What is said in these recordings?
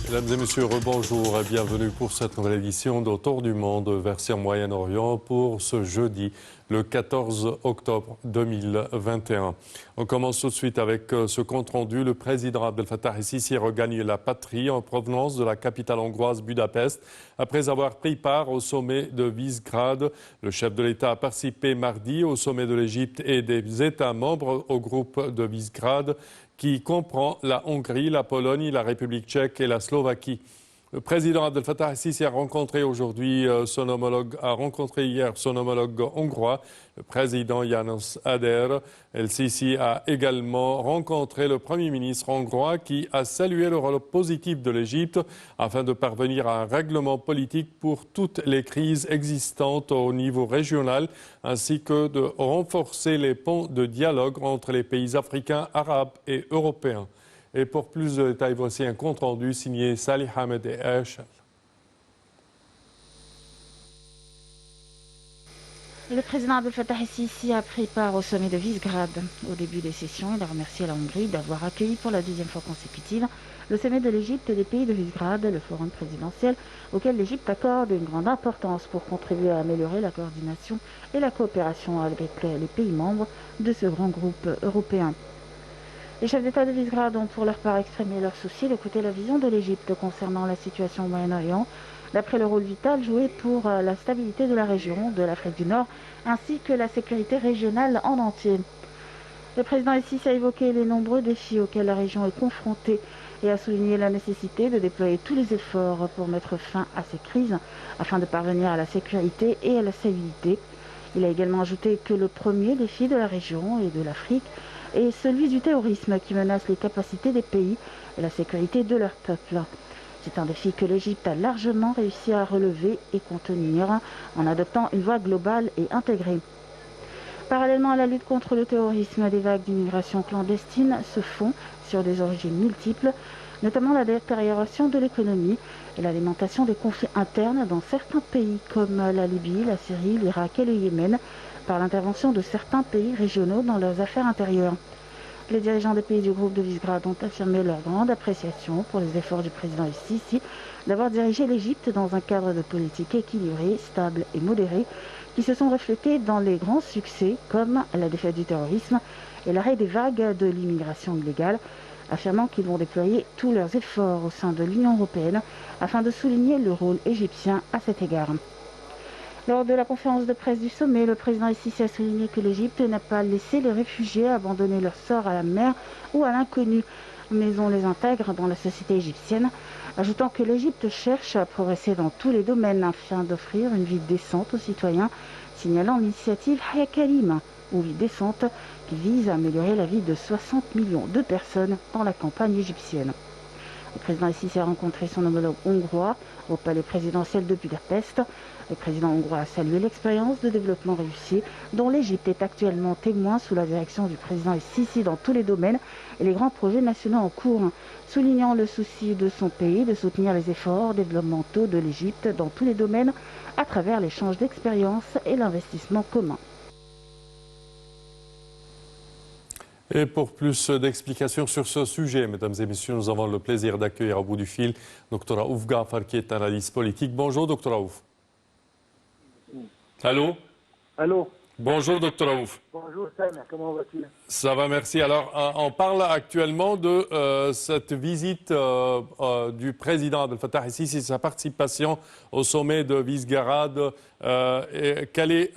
Mesdames et messieurs, rebonjour et bienvenue pour cette nouvelle édition d'Autour du Monde, version Moyen-Orient pour ce jeudi, le 14 octobre 2021. On commence tout de suite avec ce compte-rendu. Le président Abdel Fattah el-Sisi regagne la patrie en provenance de la capitale hongroise Budapest après avoir pris part au sommet de Visegrad. Le chef de l'État a participé mardi au sommet de l'Égypte et des États membres au groupe de Visegrad, qui comprend la Hongrie, la Pologne, la République tchèque et la Slovaquie. Le président Abdel Fattah el-Sisi a rencontré hier son homologue hongrois, le président János Áder. El-Sisi a également rencontré le Premier ministre hongrois qui a salué le rôle positif de l'Égypte afin de parvenir à un règlement politique pour toutes les crises existantes au niveau régional ainsi que de renforcer les ponts de dialogue entre les pays africains, arabes et européens. Et pour plus de détails, voici un compte-rendu signé Salih Ahmed et Aishal. Le président Abdel Fattah el-Sisi a pris part au sommet de Visegrad. Au début des sessions, il a remercié la Hongrie d'avoir accueilli pour la deuxième fois consécutive le sommet de l'Égypte et des pays de Visegrad, le forum présidentiel auquel l'Égypte accorde une grande importance pour contribuer à améliorer la coordination et la coopération avec les pays membres de ce grand groupe européen. Les chefs d'État de Visegrad ont pour leur part exprimé leur souci d'écouter la vision de l'Égypte concernant la situation au Moyen-Orient, d'après le rôle vital joué pour la stabilité de la région, de l'Afrique du Nord, ainsi que la sécurité régionale en entier. Le président el-Sisi a évoqué les nombreux défis auxquels la région est confrontée et a souligné la nécessité de déployer tous les efforts pour mettre fin à ces crises afin de parvenir à la sécurité et à la stabilité. Il a également ajouté que le premier défi de la région et de l'Afrique est celui du terrorisme qui menace les capacités des pays et la sécurité de leur peuple. C'est un défi que l'Égypte a largement réussi à relever et contenir en adoptant une voie globale et intégrée. Parallèlement à la lutte contre le terrorisme, des vagues d'immigration clandestine se font sur des origines multiples, notamment la détérioration de l'économie et l'alimentation des conflits internes dans certains pays comme la Libye, la Syrie, l'Irak et le Yémen, par l'intervention de certains pays régionaux dans leurs affaires intérieures. Les dirigeants des pays du groupe de Visegrad ont affirmé leur grande appréciation pour les efforts du président el-Sisi d'avoir dirigé l'Égypte dans un cadre de politique équilibré, stable et modéré, qui se sont reflétés dans les grands succès comme la défaite du terrorisme et l'arrêt des vagues de l'immigration illégale, affirmant qu'ils vont déployer tous leurs efforts au sein de l'Union européenne afin de souligner le rôle égyptien à cet égard. Lors de la conférence de presse du sommet, le président el-Sisi a souligné que l'Égypte n'a pas laissé les réfugiés abandonner leur sort à la mer ou à l'inconnu, mais on les intègre dans la société égyptienne, ajoutant que l'Égypte cherche à progresser dans tous les domaines afin d'offrir une vie décente aux citoyens, signalant l'initiative Haya Karim, ou vie décente, qui vise à améliorer la vie de 60 millions de personnes dans la campagne égyptienne. Le président el-Sisi a rencontré son homologue hongrois au palais présidentiel de Budapest. Le président hongrois a salué l'expérience de développement réussi dont l'Égypte est actuellement témoin sous la direction du président el-Sisi dans tous les domaines et les grands projets nationaux en cours, soulignant le souci de son pays de soutenir les efforts développementaux de l'Égypte dans tous les domaines à travers l'échange d'expériences et l'investissement commun. Et pour plus d'explications sur ce sujet, mesdames et messieurs, nous avons le plaisir d'accueillir au bout du fil Dr Raouf Ghafar, qui est analyste politique. Bonjour, Dr Raouf. Allô? Allô? Bonjour, Dr Raouf. Bonjour, Sam, comment vas-tu? Ça va, merci. Alors, on parle actuellement de cette visite du président Abdel Fattah el-Sisi, sa participation au sommet de Visegrad. Quelle est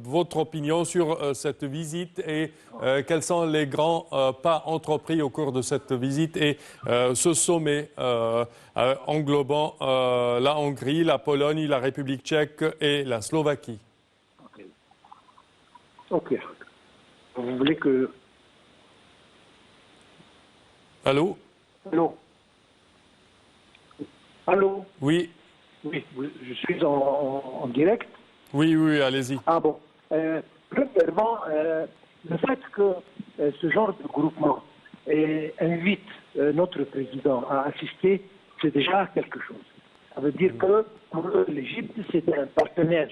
votre opinion sur cette visite et quels sont les grands pas entrepris au cours de cette visite et ce sommet englobant la Hongrie, la Pologne, la République tchèque et la Slovaquie? Ok. Vous voulez que... Allô? Allô? Allô? Oui. Oui, je suis en direct. Oui, oui, allez-y. Ah bon. Premièrement, le fait que ce genre de groupement invite notre président à assister, c'est déjà quelque chose. Ça veut dire que pour l'Égypte, c'est un partenaire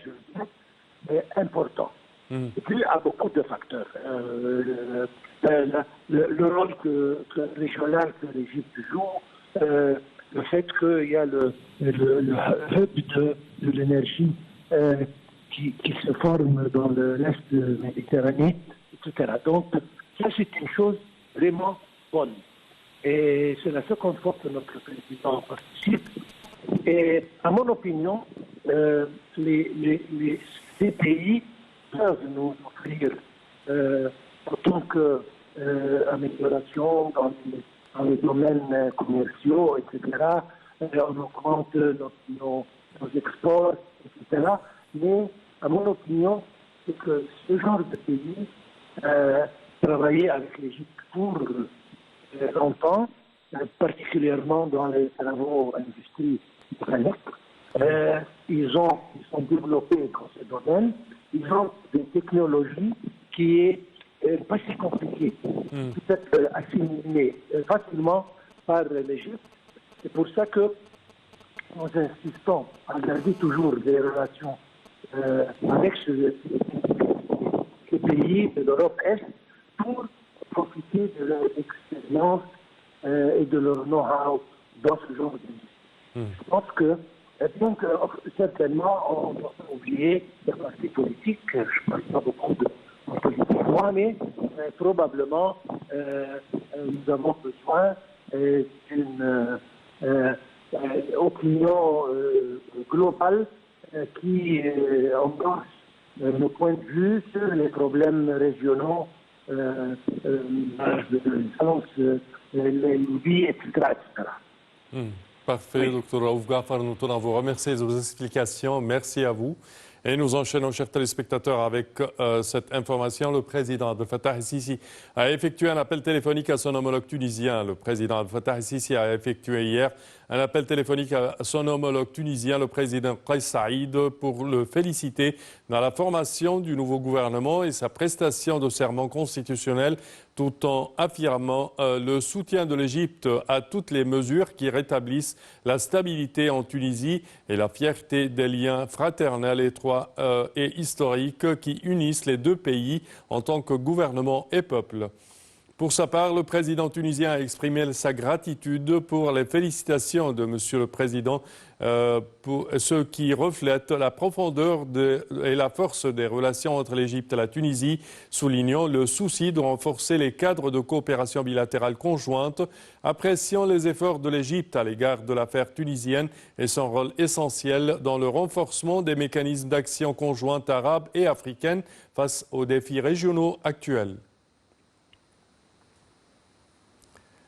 important. Et puis, il y a beaucoup de facteurs. Le rôle régional que l'Égypte joue, le fait qu'il y a le hub de l'énergie qui se forme dans l'Est de la Méditerranée, etc. Donc, ça, c'est une chose vraiment bonne. Et c'est la seconde fois que notre président participe. Et à mon opinion, ces pays peuvent nous offrir autant qu'amélioration dans les domaines commerciaux, etc. On augmente nos exports, etc. Mais à mon opinion, c'est que ce genre de pays travailler avec l'Égypte pour longtemps, particulièrement dans les travaux industrie mécanique. Ils sont développés dans ce domaine. Ils ont des technologies qui est pas si compliquées, peut-être assimilées facilement par l'Égypte. C'est pour ça que nous insistons à garder toujours des relations avec ces pays de l'Europe Est pour profiter de leur expérience et de leur know-how dans ce genre d'industrie. Je pense que, donc, certainement, on ne doit pas oublier les partis politiques. Je ne parle pas beaucoup de politique, moi, mais probablement, nous avons besoin d'une opinion globale qui endosse nos points de vue sur les problèmes régionaux, les Libyes, etc. Parfait, Dr Raouf Ghafar, nous tenons à vous remercier de vos explications. Merci à vous. Et nous enchaînons, chers téléspectateurs, avec cette information. Le président Abdel Fattah el-Sisi a effectué un appel téléphonique à son homologue tunisien. Le président Abdel Fattah el-Sisi a effectué hier un appel téléphonique à son homologue tunisien, le président Kais Saïd, pour le féliciter dans la formation du nouveau gouvernement et sa prestation de serment constitutionnel, tout en affirmant le soutien de l'Égypte à toutes les mesures qui rétablissent la stabilité en Tunisie et la fierté des liens fraternels, étroits et historiques qui unissent les deux pays en tant que gouvernement et peuple. Pour sa part, le président tunisien a exprimé sa gratitude pour les félicitations de Monsieur le Président, pour ce qui reflète la profondeur et la force des relations entre l'Égypte et la Tunisie, soulignant le souci de renforcer les cadres de coopération bilatérale conjointe, appréciant les efforts de l'Égypte à l'égard de l'affaire tunisienne et son rôle essentiel dans le renforcement des mécanismes d'action conjointe arabes et africaines face aux défis régionaux actuels.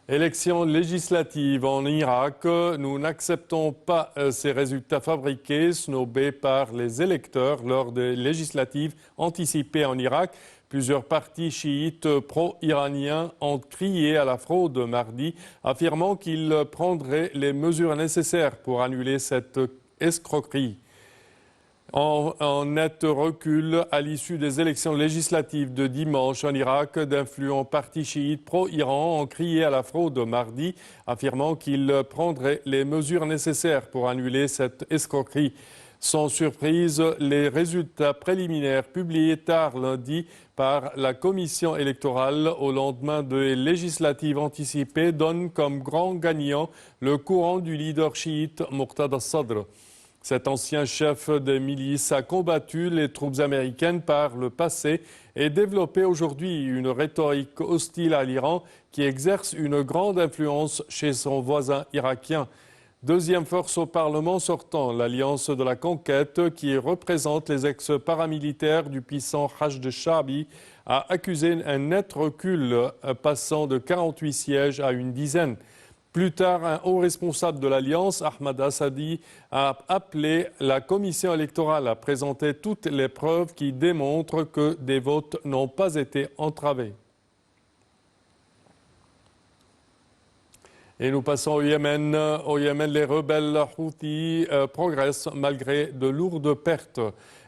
Élections législatives en Irak, nous n'acceptons pas ces résultats fabriqués, snobés par les électeurs lors des législatives anticipées en Irak. Plusieurs partis chiites pro-iraniens ont crié à la fraude mardi, affirmant qu'ils prendraient les mesures nécessaires pour annuler cette escroquerie. En net recul à l'issue des élections législatives de dimanche en Irak, d'influents partis chiites pro-Iran ont crié à la fraude mardi, affirmant qu'ils prendraient les mesures nécessaires pour annuler cette escroquerie. Sans surprise, les résultats préliminaires publiés tard lundi par la commission électorale au lendemain des législatives anticipées donnent comme grand gagnant le courant du leader chiite Muqtada Sadr. Cet ancien chef des milices a combattu les troupes américaines par le passé et développé aujourd'hui une rhétorique hostile à l'Iran qui exerce une grande influence chez son voisin irakien. Deuxième force au Parlement sortant, l'Alliance de la Conquête, qui représente les ex-paramilitaires du puissant Hashd Shaabi, a accusé un net recul passant de 48 sièges à une dizaine. Plus tard, un haut responsable de l'Alliance, Ahmad Assadi, a appelé la commission électorale à présenter toutes les preuves qui démontrent que des votes n'ont pas été entravés. Et nous passons au Yémen. Au Yémen, les rebelles Houthis progressent malgré de lourdes pertes.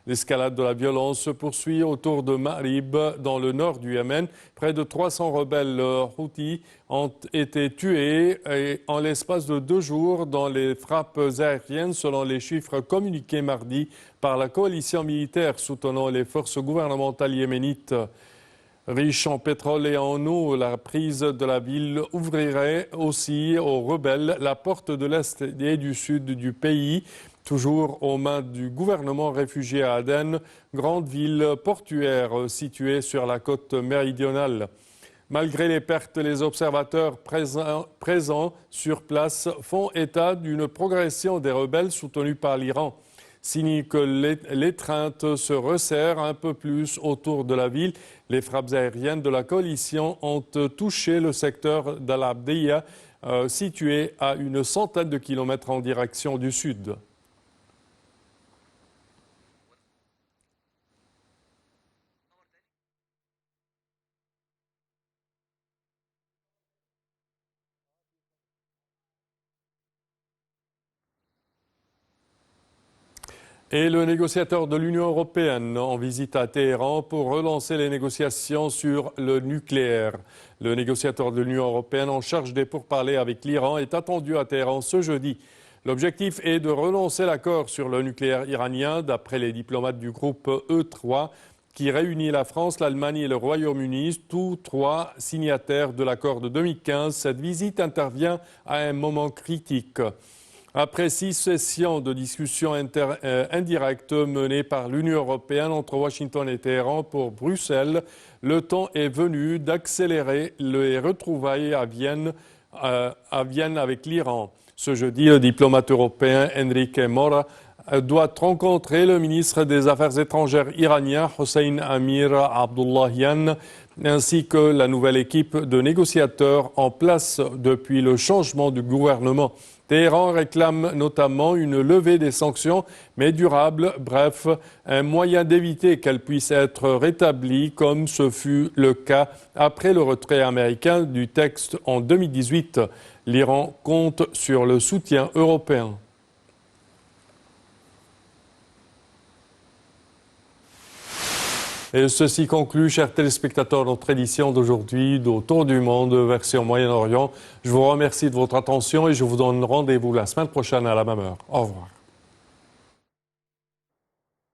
L'escalade de la violence se poursuit autour de Ma'rib, dans le nord du Yémen. Près de 300 rebelles Houthis ont été tués en l'espace de 2 jours dans les frappes aériennes, selon les chiffres communiqués mardi par la coalition militaire soutenant les forces gouvernementales yéménites. Riche en pétrole et en eau, la prise de la ville ouvrirait aussi aux rebelles la porte de l'Est et du Sud du pays, toujours aux mains du gouvernement réfugié à Aden, grande ville portuaire située sur la côte méridionale. Malgré les pertes, les observateurs présents sur place font état d'une progression des rebelles soutenus par l'Iran. Signe que l'étreinte se resserre un peu plus autour de la ville. Les frappes aériennes de la coalition ont touché le secteur d'Al-Abdiya, situé à une centaine de kilomètres en direction du sud. Et le négociateur de l'Union européenne en visite à Téhéran pour relancer les négociations sur le nucléaire. Le négociateur de l'Union européenne en charge des pourparlers avec l'Iran est attendu à Téhéran ce jeudi. L'objectif est de relancer l'accord sur le nucléaire iranien, d'après les diplomates du groupe E3, qui réunit la France, l'Allemagne et le Royaume-Uni, tous trois signataires de l'accord de 2015. Cette visite intervient à un moment critique. Après 6 sessions de discussions indirectes menées par l'Union européenne entre Washington et Téhéran pour Bruxelles, le temps est venu d'accélérer les retrouvailles à Vienne avec l'Iran. Ce jeudi, le diplomate européen Enrique Mora doit rencontrer le ministre des Affaires étrangères iranien Hossein Amir Abdullahian ainsi que la nouvelle équipe de négociateurs en place depuis le changement du gouvernement. Téhéran réclame notamment une levée des sanctions, mais durable, bref, un moyen d'éviter qu'elles puissent être rétablies comme ce fut le cas après le retrait américain du texte en 2018. L'Iran compte sur le soutien européen. Et ceci conclut, chers téléspectateurs, notre édition d'aujourd'hui d'Autour du monde, version Moyen-Orient. Je vous remercie de votre attention et je vous donne rendez-vous la semaine prochaine à la même heure. Au revoir.